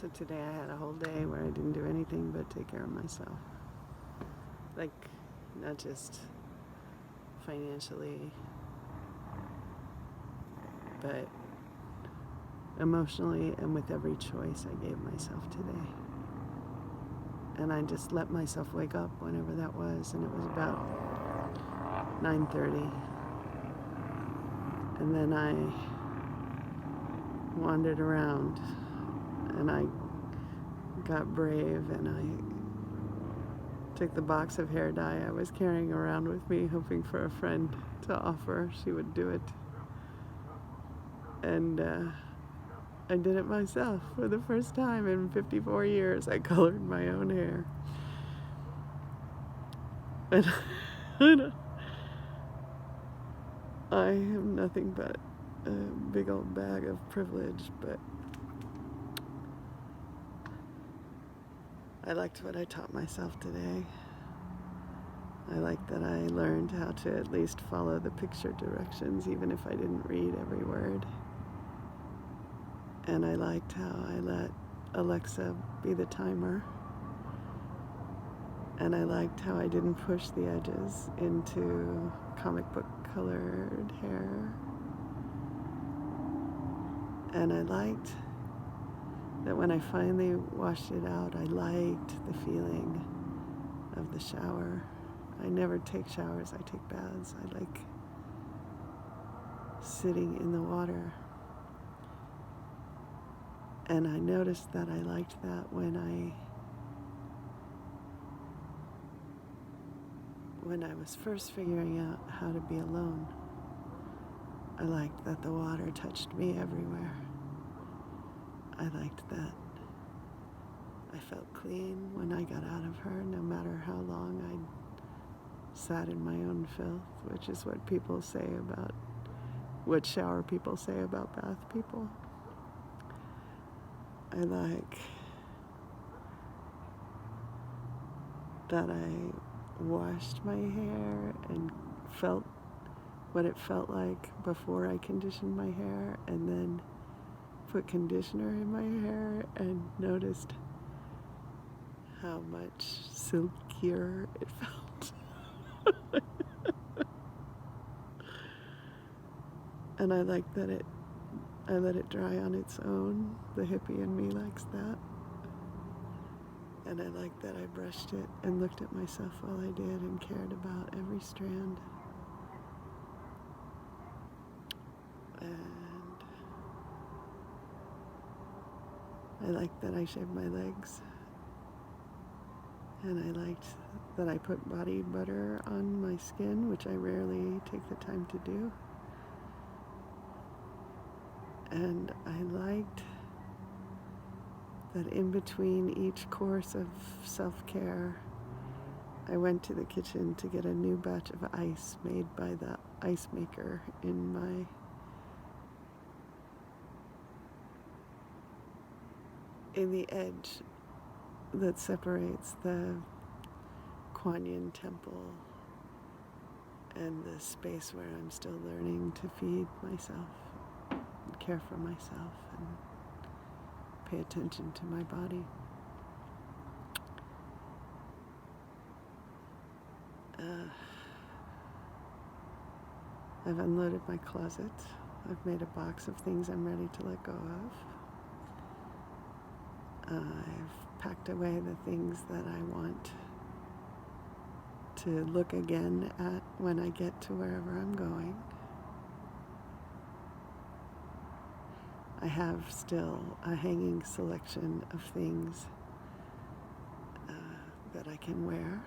So today I had a whole day where I didn't do anything but take care of myself. Like, not just financially, but emotionally and with every choice I gave myself today. And I just let myself wake up whenever that was, and it was about 9:30. And then I wandered around, and I got brave, and I took the box of hair dye I was carrying around with me, hoping for a friend to offer she would do it. And I did it myself for the first time in 54 years. I colored my own hair. And I am nothing but a big old bag of privilege, but I liked what I taught myself today. I liked that I learned how to at least follow the picture directions, even if I didn't read every word. And I liked how I let Alexa be the timer. And I liked how I didn't push the edges into comic book colored hair. And I liked that when I finally washed it out, I liked the feeling of the shower. I never take showers, I take baths. I like sitting in the water. And I noticed that I liked that when I was first figuring out how to be alone. I liked that the water touched me everywhere. I liked that I felt clean when I got out of her, no matter how long I'd sat in my own filth, which is what people say about, what shower people say about bath people. I like that I washed my hair and felt what it felt like before I conditioned my hair, and then put conditioner in my hair and noticed how much silkier it felt. And I like that I let it dry on its own. The hippie in me likes that. And I like that I brushed it and looked at myself while I did and cared about every strand. And I liked that I shaved my legs. And I liked that I put body butter on my skin, which I rarely take the time to do. And I liked that in between each course of self-care, I went to the kitchen to get a new batch of ice made by the ice maker in the edge that separates the Kuan Yin temple and the space where I'm still learning to feed myself, and care for myself, and pay attention to my body. I've unloaded my closet. I've made a box of things I'm ready to let go of. I've packed away the things that I want to look again at when I get to wherever I'm going. I have still a hanging selection of things that I can wear,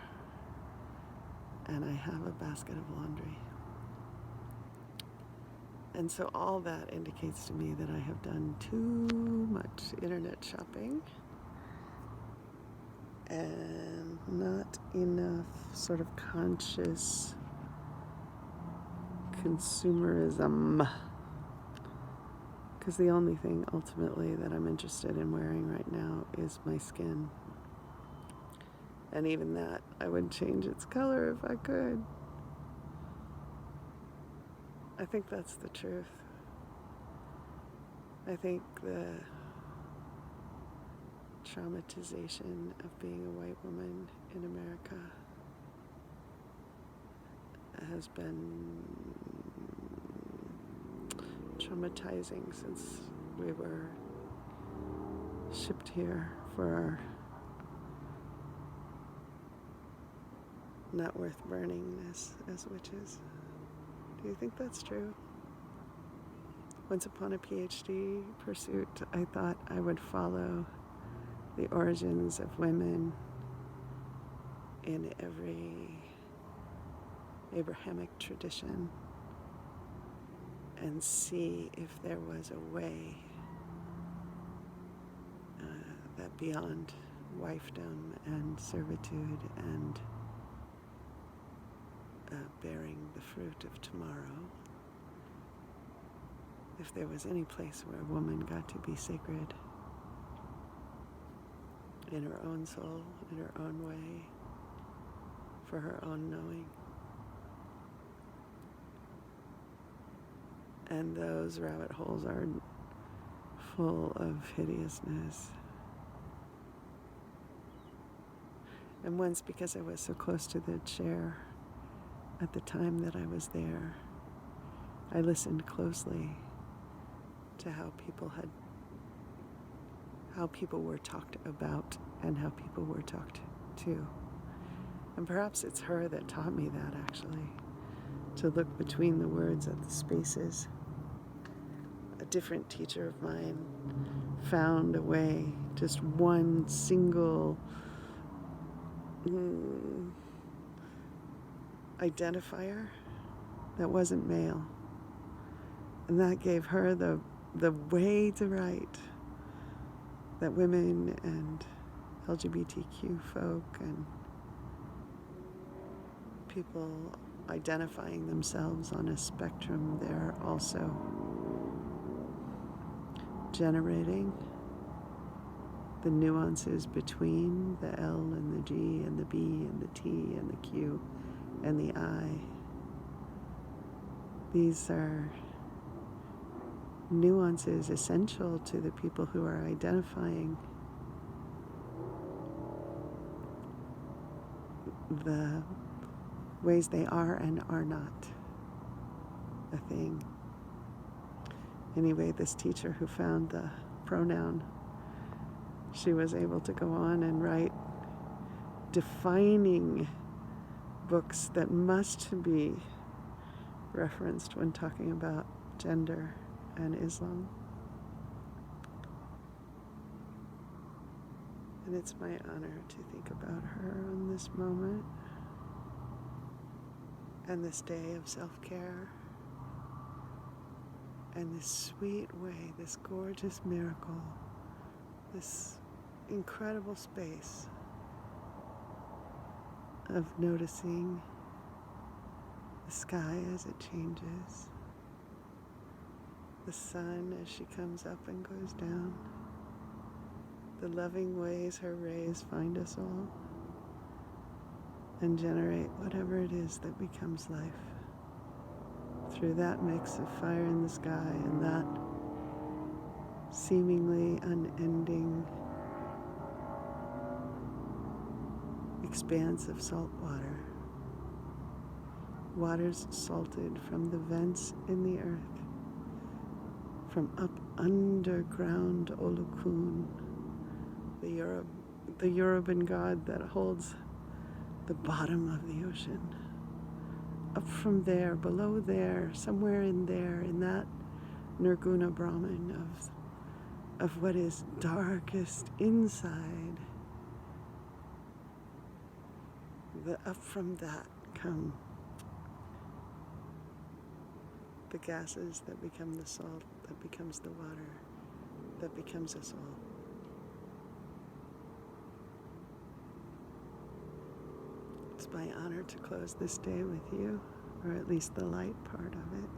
and I have a basket of laundry. And so all that indicates to me that I have done too much internet shopping and not enough sort of conscious consumerism. Because the only thing ultimately that I'm interested in wearing right now is my skin. And even that, I would change its color if I could. I think that's the truth. I think traumatization of being a white woman in America has been traumatizing since we were shipped here for our not worth burningness as witches. Do you think that's true? Once upon a PhD pursuit, I thought I would follow the origins of women in every Abrahamic tradition and see if there was a way that beyond wifedom and servitude and bearing the fruit of tomorrow, if there was any place where a woman got to be sacred in her own soul, in her own way, for her own knowing. And those rabbit holes are full of hideousness. And once, because I was so close to the chair at the time that I was there, I listened closely to how people were talked about and how people were talked to. And perhaps it's her that taught me that, actually, to look between the words at the spaces. A different teacher of mine found a way, just one single identifier that wasn't male. And that gave her the way to write that women and LGBTQ folk and people identifying themselves on a spectrum, they're also generating the nuances between the L and the G and the B and the T and the Q and the I. These are nuances essential to the people who are identifying the ways they are and are not a thing. Anyway, this teacher who found the pronoun, she was able to go on and write defining books that must be referenced when talking about gender and Islam. And it's my honor to think about her in this moment and this day of self-care and this sweet way, this gorgeous miracle, this incredible space of noticing the sky as it changes, the sun as she comes up and goes down, the loving ways her rays find us all and generate whatever it is that becomes life through that mix of fire in the sky and that seemingly unending expanse of salt water. Waters salted from the vents in the earth, from up underground Olokun, the Yoruban god that holds the bottom of the ocean. Up from there, below there, somewhere in there, in that Nirguna Brahman of what is darkest inside, up from that come the gases that become the salt, that becomes the water, that becomes us all. It's my honor to close this day with you, or at least the light part of it.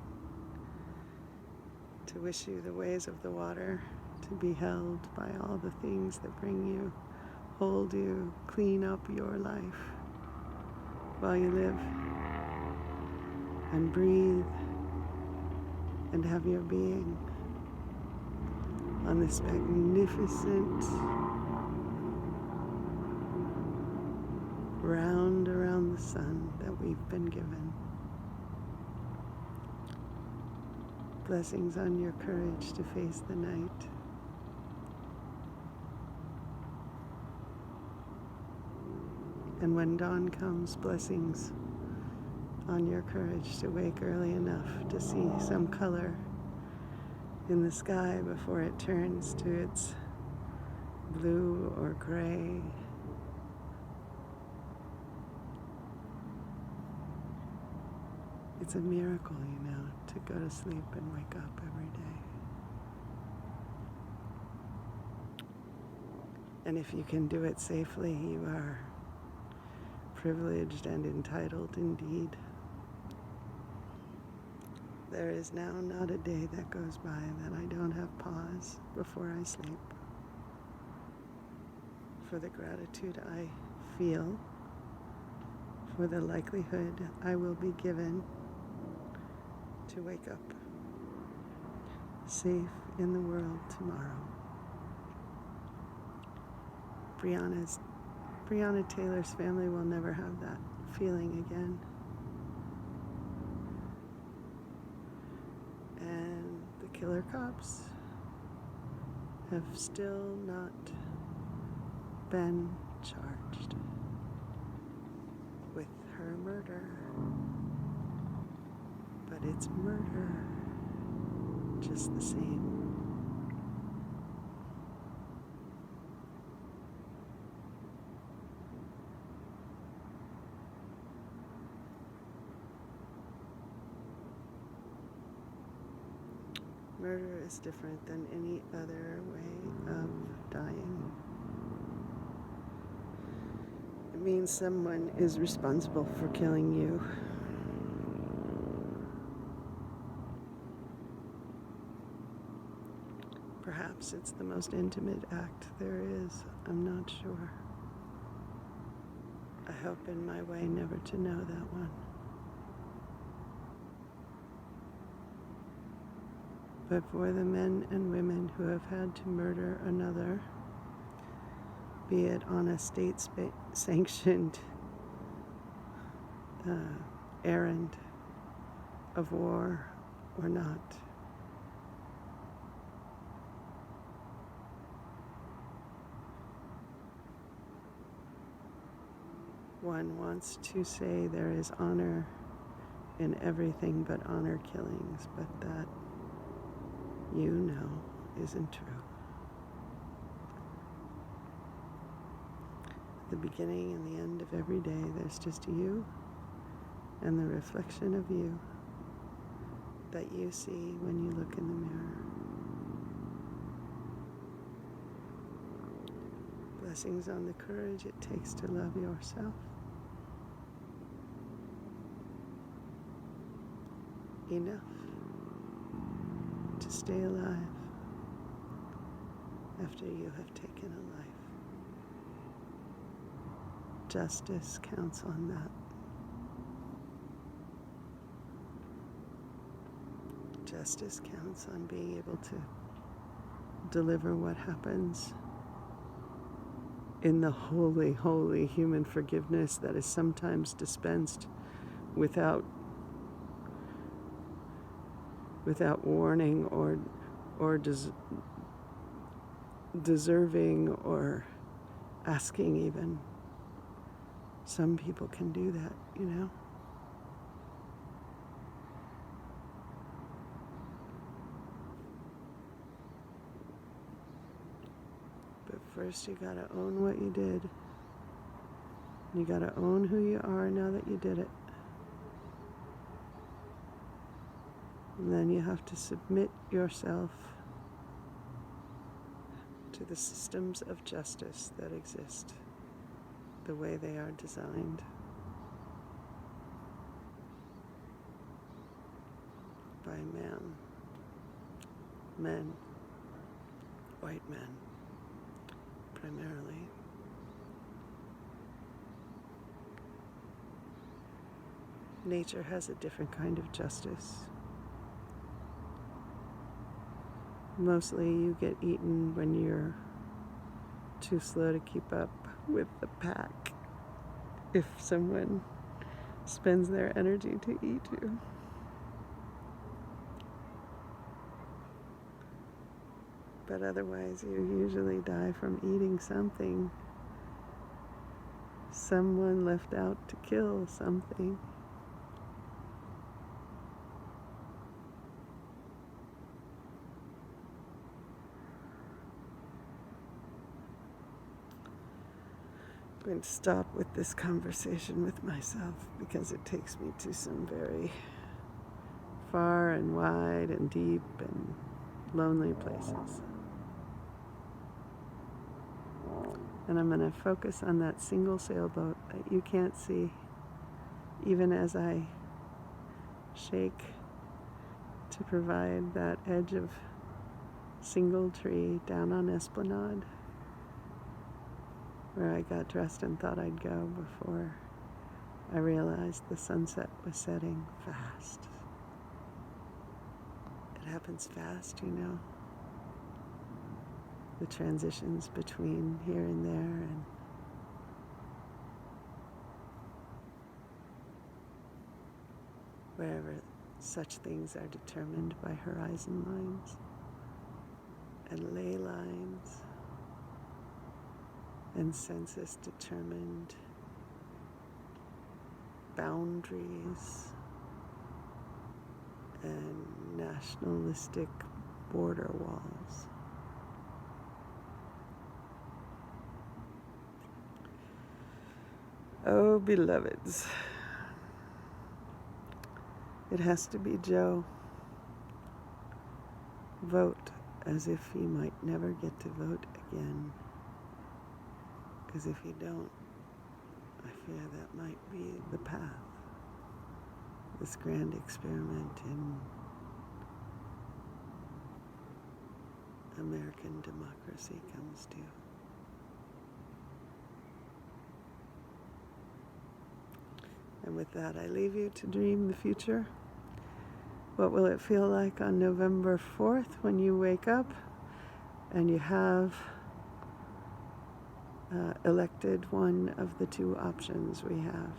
To wish you the ways of the water, to be held by all the things that bring you, hold you, clean up your life while you live and breathe and have your being on this magnificent round around the sun that we've been given. Blessings on your courage to face the night. And when dawn comes, blessings on your courage to wake early enough to see some color in the sky before it turns to its blue or gray. It's a miracle, to go to sleep and wake up every day. And if you can do it safely, you are privileged and entitled indeed. There is now not a day that goes by that I don't have pause before I sleep for the gratitude I feel, for the likelihood I will be given to wake up safe in the world tomorrow. Breonna Taylor's family will never have that feeling again. And the killer cops have still not been charged with her murder. But it's murder just the same. Murder is different than any other way of dying. It means someone is responsible for killing you. Perhaps it's the most intimate act there is. I'm not sure. I hope in my way never to know that one. But for the men and women who have had to murder another, be it on a state-sanctioned errand of war or not, one wants to say there is honor in everything but honor killings, but that, isn't true. At the beginning and the end of every day, there's just you and the reflection of you that you see when you look in the mirror. Blessings on the courage it takes to love yourself. Enough to stay alive after you have taken a life. Justice counts on that. Justice counts on being able to deliver what happens in the holy, holy human forgiveness that is sometimes dispensed without warning or deserving or asking even. Some people can do that, But first you gotta own what you did. You gotta own who you are now that you did it. And then you have to submit yourself to the systems of justice that exist, the way they are designed. By men, white men, primarily. Nature has a different kind of justice. Mostly you get eaten when you're too slow to keep up with the pack. if someone spends their energy to eat you. But otherwise, you usually die from eating something. Someone left out to kill something. I'm going to stop with this conversation with myself because it takes me to some very far and wide and deep and lonely places. And I'm going to focus on that single sailboat that you can't see, even as I shake to provide that edge of single tree down on Esplanade, where I got dressed and thought I'd go before I realized the sunset was setting fast. It happens fast, you know. The transitions between here and there, and wherever such things are determined by horizon lines and ley lines and census determined boundaries and nationalistic border walls. Oh, beloveds, it has to be Joe. Vote as if you might never get to vote again. Because if you don't, I fear that might be the path this grand experiment in American democracy comes to. And with that, I leave you to dream the future. What will it feel like on November 4th when you wake up and you have elected one of the two options we have?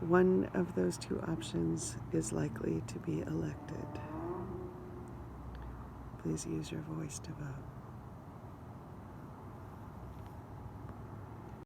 One of those two options is likely to be elected. Please use your voice to vote.